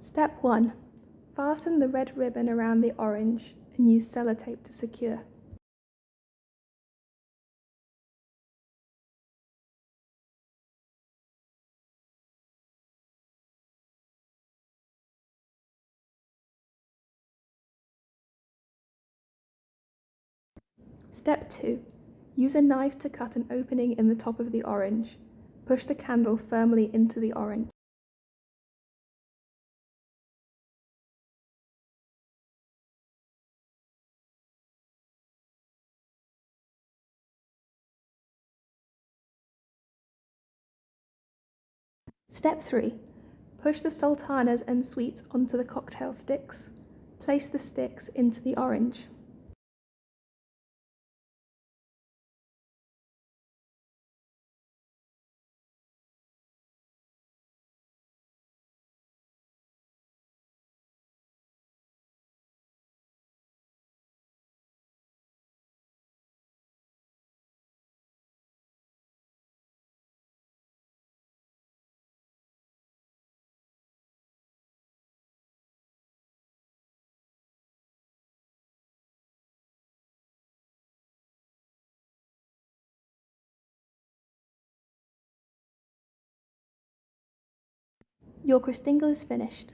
Step 1. Fasten the red ribbon around the orange and use sellotape to secure. Step 2. Use a knife to cut an opening in the top of the orange. Push the candle firmly into the orange. Step 3. Push the sultanas and sweets onto the cocktail sticks. Place the sticks into the orange. Your christingle is finished.